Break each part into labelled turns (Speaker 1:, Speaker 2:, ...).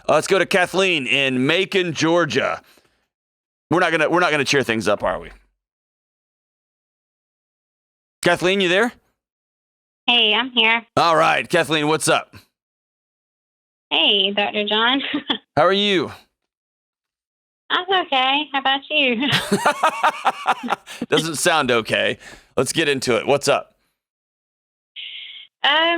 Speaker 1: Let's go to Kathleen in Macon, Georgia. We're not gonna cheer things up, are we? Kathleen, you there?
Speaker 2: Hey, I'm here.
Speaker 1: All right, Kathleen, what's up?
Speaker 2: Hey, Dr. John.
Speaker 1: How are you?
Speaker 2: I'm okay. How about you?
Speaker 1: Doesn't sound okay. Let's get into it. What's up?
Speaker 2: I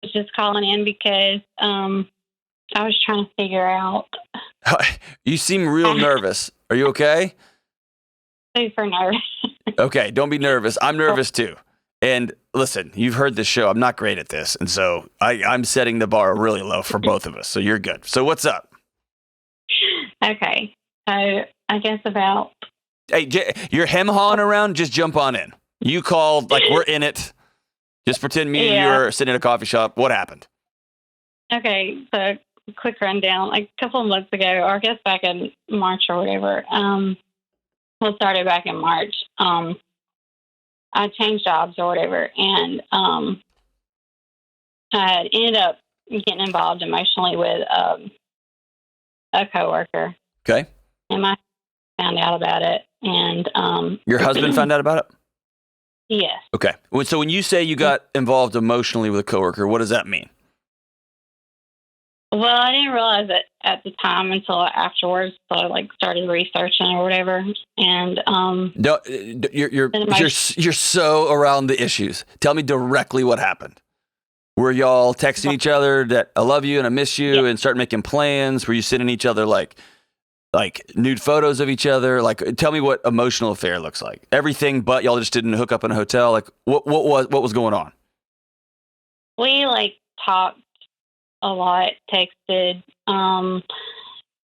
Speaker 2: was just calling in because I was trying to figure out.
Speaker 1: You seem real nervous. Are you okay?
Speaker 2: Super nervous.
Speaker 1: Okay, don't be nervous. I'm nervous too. And listen, you've heard this show. I'm not great at this. And so I'm setting the bar really low for both of us. So you're good. So what's up?
Speaker 2: Okay. So I guess about.
Speaker 1: Hey, you're hem-hawing around? Just jump on in. You called, like we're in it. Just pretend me and you are sitting in a coffee shop. What happened?
Speaker 2: Okay, so quick rundown. Like a couple of months ago, or I guess back in March or whatever, started back in March. I changed jobs or whatever, and I ended up getting involved emotionally with a coworker.
Speaker 1: Okay.
Speaker 2: And I found out about it, and
Speaker 1: your husband found out about it?
Speaker 2: Yes.
Speaker 1: Okay. So when you say you got involved emotionally with a coworker, what does that mean?
Speaker 2: Well, I didn't realize it at the time until afterwards. So I started researching or whatever, and
Speaker 1: no, you're so around the issues. Tell me directly what happened. Were y'all texting each other that I love you and I miss you, and start making plans? Were you sending each other like nude photos of each other? Like, tell me what emotional affair looks like. Everything, but y'all just didn't hook up in a hotel. Like, what was going on?
Speaker 2: We talked a lot, texted.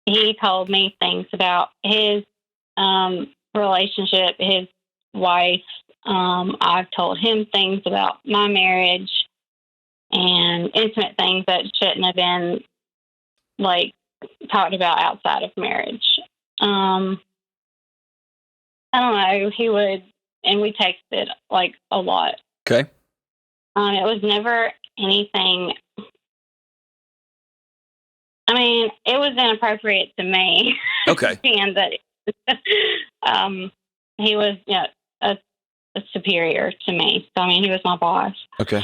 Speaker 2: He told me things about his relationship, his wife. I've told him things about my marriage and intimate things that shouldn't have been talked about outside of marriage. I don't know. He would, and we texted a lot.
Speaker 1: Okay.
Speaker 2: It was never anything. I mean, it was inappropriate to me.
Speaker 1: Okay.
Speaker 2: And that he was, a superior to me. So I mean, he was my boss.
Speaker 1: Okay.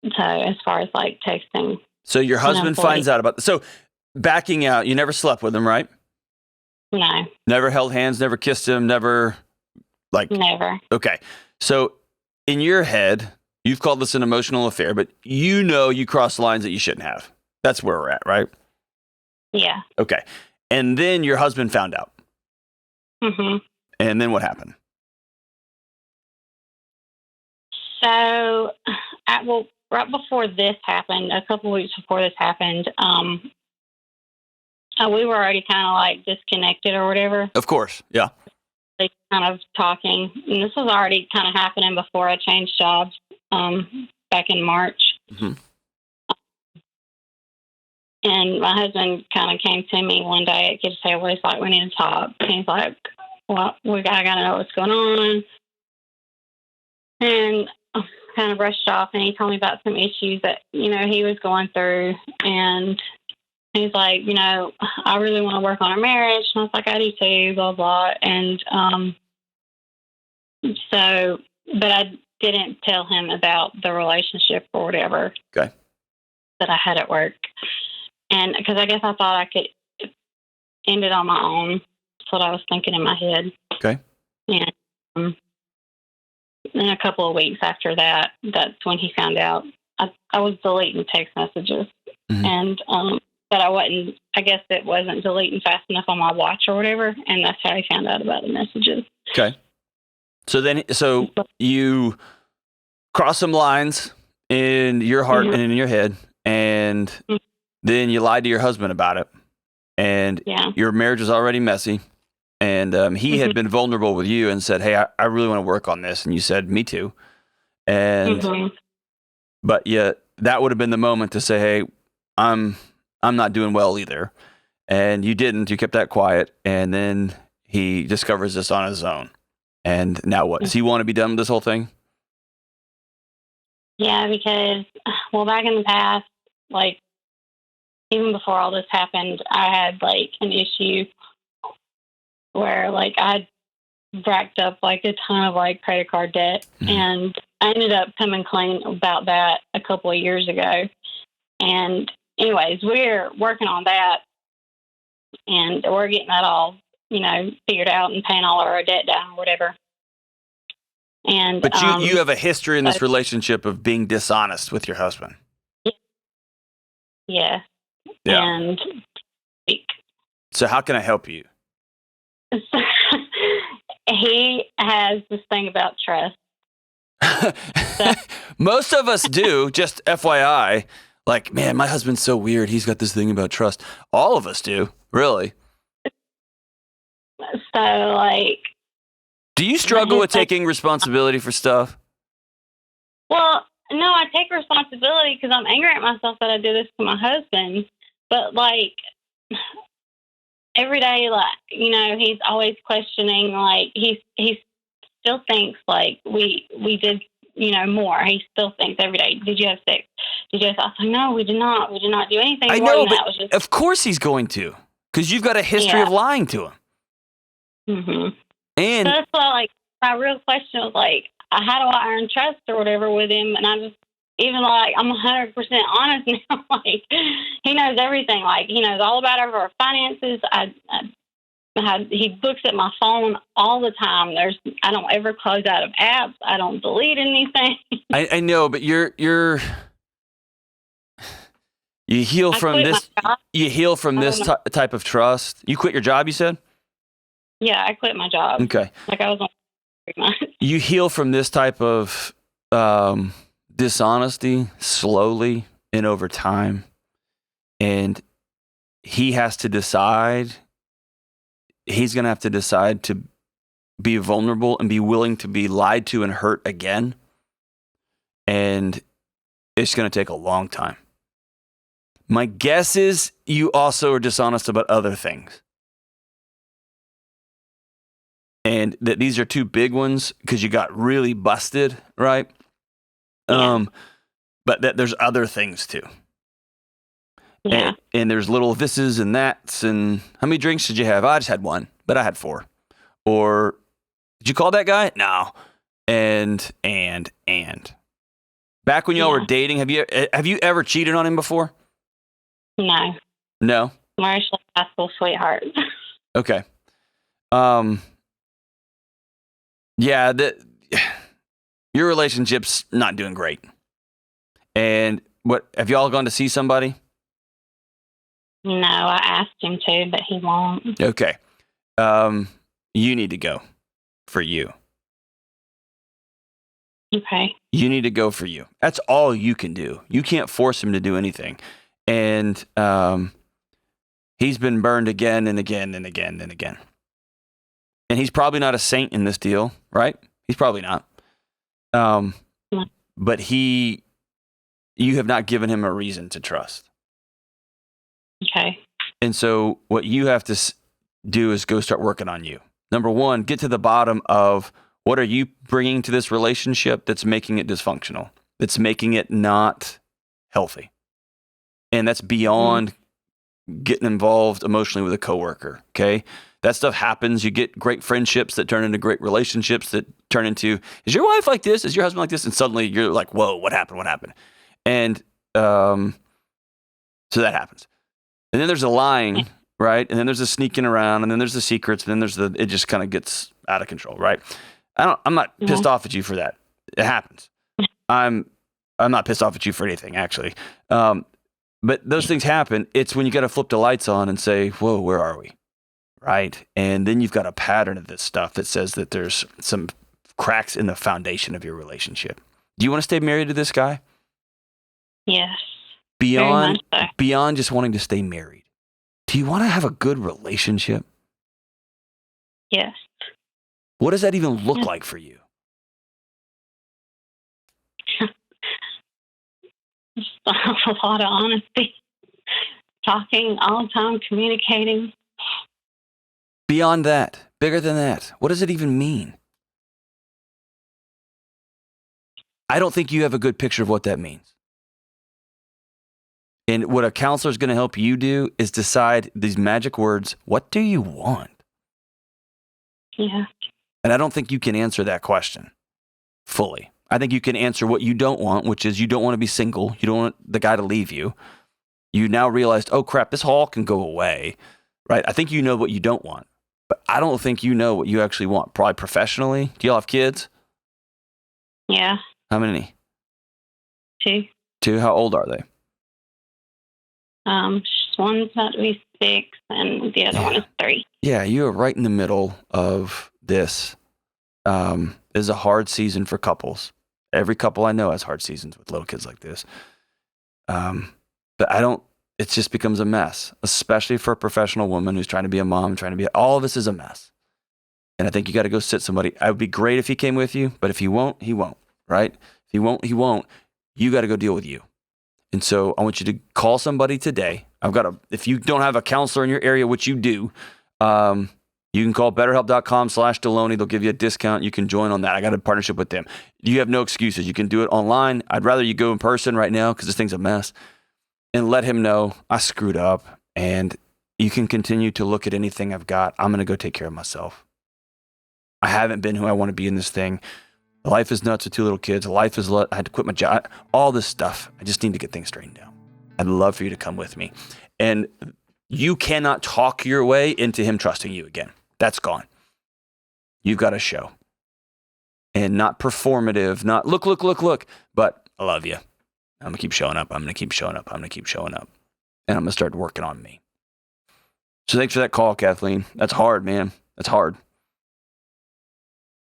Speaker 2: So as far as texting.
Speaker 1: So your husband finds out about. So backing out, you never slept with him, right?
Speaker 2: No.
Speaker 1: Never held hands. Never kissed him. Never.
Speaker 2: Never.
Speaker 1: Okay. So in your head, you've called this an emotional affair, but you crossed lines that you shouldn't have. That's where we're at, right?
Speaker 2: Yeah.
Speaker 1: Okay. And then your husband found out.
Speaker 2: Mm-hmm.
Speaker 1: And then what happened?
Speaker 2: So, right before this happened, a couple of weeks before this happened, we were already kind of disconnected or whatever.
Speaker 1: Of course. Yeah.
Speaker 2: Kind of talking. And this was already kind of happening before I changed jobs back in March.
Speaker 1: Mm-hmm.
Speaker 2: And my husband kind of came to me one day at Kids Table. He's like, we need to talk. And he's like, well, I got to know what's going on. And I kind of brushed off, and he told me about some issues that, he was going through. And he's like, I really want to work on our marriage. And I was like, I do too, blah, blah. And but I didn't tell him about the relationship or whatever.
Speaker 1: Okay.
Speaker 2: That I had at work. And because I guess I thought I could end it on my own. That's what I was thinking in my head.
Speaker 1: Okay.
Speaker 2: And then a couple of weeks after that, that's when he found out. I was deleting text messages. Mm-hmm. And but I guess it wasn't deleting fast enough on my watch or whatever. And that's how he found out about the messages.
Speaker 1: Okay. So you crossed some lines in your heart and in your head, and then you lied to your husband about it, and your marriage was already messy, and he had been vulnerable with you and said, hey, I really want to work on this. And you said, me too. And, but yet that would have been the moment to say, hey, I'm not doing well either. And you didn't, you kept that quiet. And then he discovers this on his own. And now what? Does he want to be done with this whole thing?
Speaker 2: Yeah, because, well, back in the past, like, even before all this happened, I had, like, an issue where, like, I racked up, like, a ton of, like, credit card debt. And I ended up coming clean about that a couple of years ago. And, anyways, we're working on that, and we're getting that all, figured out and paying all of our debt down or whatever. And
Speaker 1: But you have a history in this
Speaker 2: so,
Speaker 1: relationship of being dishonest with your husband.
Speaker 2: yeah.
Speaker 1: Yeah.
Speaker 2: And
Speaker 1: So how can I help you?
Speaker 2: he has this thing about trust.
Speaker 1: Most of us do, just FYI. Like, man, my husband's so weird. He's got this thing about trust. All of us do, really.
Speaker 2: So, like...
Speaker 1: Do you struggle with taking responsibility for stuff?
Speaker 2: Well, no, I take responsibility because I'm angry at myself that I do this to my husband. But, like, every day, like, he's always questioning, like, he still thinks, like, we did, more. He still thinks every day, did you have sex? Did you have sex? I was like, no, we did not. We did not do anything more
Speaker 1: know,
Speaker 2: than
Speaker 1: but
Speaker 2: that. It was just...
Speaker 1: Of course he's going to, because you've got a history of lying to him.
Speaker 2: Mm-hmm.
Speaker 1: And
Speaker 2: so that's why, like, my real question was, like, how do I earn trust or whatever with him? And I just, even like, I'm 100% honest now. Like, he knows everything. Like, he knows all about our finances. He looks at my phone all the time. I don't ever close out of apps. I don't delete anything.
Speaker 1: I know, but you heal from this. You heal from this type of trust. You quit your job, you said?
Speaker 2: Yeah, I quit my job.
Speaker 1: Okay.
Speaker 2: Like, I was on 3 months.
Speaker 1: You heal from this type of dishonesty slowly and over time. And he has to decide. He's going to have to decide to be vulnerable and be willing to be lied to and hurt again. And it's going to take a long time. My guess is you also are dishonest about other things. And that these are 2 big ones because you got really busted, right?
Speaker 2: Yeah.
Speaker 1: But that there's other things too.
Speaker 2: Yeah.
Speaker 1: And there's little thises and that's. And how many drinks did you have? I just had 1, but I had 4. Or did you call that guy? No. And. Back when y'all were dating, have you ever cheated on him before?
Speaker 2: No.
Speaker 1: No?
Speaker 2: We're actually high school sweethearts.
Speaker 1: Okay. Yeah, your relationship's not doing great. And what, have y'all gone to see somebody?
Speaker 2: No, I asked him to, but he won't.
Speaker 1: Okay. You need to go for you.
Speaker 2: Okay.
Speaker 1: You need to go for you. That's all you can do. You can't force him to do anything. And he's been burned again and again and again and again. And he's probably not a saint in this deal, right? He's probably not. But you have not given him a reason to trust.
Speaker 2: Okay.
Speaker 1: And so what you have to do is go start working on you. Number 1, get to the bottom of what are you bringing to this relationship that's making it dysfunctional, that's making it not healthy. And that's beyond getting involved emotionally with a coworker, okay? That stuff happens. You get great friendships that turn into great relationships that turn into, is your wife like this? Is your husband like this? And suddenly you're like, whoa, what happened? What happened? And so that happens. And then there's a lying, right? And then there's a sneaking around, and then there's the secrets, and then it just kind of gets out of control, right? I'm not pissed off at you for that. It happens. I'm not pissed off at you for anything, actually. But those things happen. It's when you got to flip the lights on and say, whoa, where are we? Right? And then you've got a pattern of this stuff that says that there's some cracks in the foundation of your relationship. Do you want to stay married to this guy?
Speaker 2: Yes.
Speaker 1: Beyond just wanting to stay married, do you want to have a good relationship?
Speaker 2: Yes.
Speaker 1: What does that even look like for you?
Speaker 2: Just a lot of honesty. Talking all the time, communicating.
Speaker 1: Beyond that, bigger than that, what does it even mean? I don't think you have a good picture of what that means. And what a counselor is going to help you do is decide these magic words. What do you want?
Speaker 2: Yeah.
Speaker 1: And I don't think you can answer that question fully. I think you can answer what you don't want, which is you don't want to be single. You don't want the guy to leave you. You now realized, oh crap, this all can go away, right? I think you know what you don't want, but I don't think you know what you actually want. Probably professionally. Do y'all have kids?
Speaker 2: Yeah.
Speaker 1: How many?
Speaker 2: 2.
Speaker 1: 2. How old are they?
Speaker 2: One's about to be 6, and the other one is 3.
Speaker 1: Yeah, you are right in the middle of this. This is a hard season for couples. Every couple I know has hard seasons with little kids like this. But it just becomes a mess, especially for a professional woman who's trying to be a mom, all of this is a mess. And I think you got to go sit somebody. It would be great if he came with you, but if he won't, he won't, right? If he won't, he won't. You got to go deal with you. And so I want you to call somebody today. If you don't have a counselor in your area, which you do, you can call betterhelp.com/Delony. They'll give you a discount. You can join on that. I got a partnership with them. You have no excuses. You can do it online. I'd rather you go in person right now because this thing's a mess, and let him know I screwed up, and you can continue to look at anything I've got. I'm going to go take care of myself. I haven't been who I want to be in this thing. Life is nuts with 2 little kids. I had to quit my job. All this stuff. I just need to get things straightened out. I'd love for you to come with me. And you cannot talk your way into him trusting you again. That's gone. You've got to show. And not performative, not look, but I love you. I'm going to keep showing up. I'm going to keep showing up. I'm going to keep showing up. And I'm going to start working on me. So thanks for that call, Kathleen. That's hard, man. That's hard.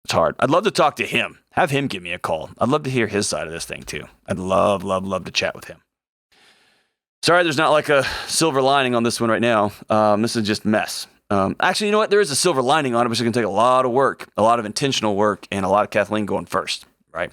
Speaker 1: It's hard. I'd love to talk to him. Have him give me a call. I'd love to hear his side of this thing too. I'd love to chat with him. Sorry, there's not like a silver lining on this one right now. This is just mess. Actually, you know what? There is a silver lining on it, but it's going to take a lot of work, a lot of intentional work, and a lot of Kathleen going first, right?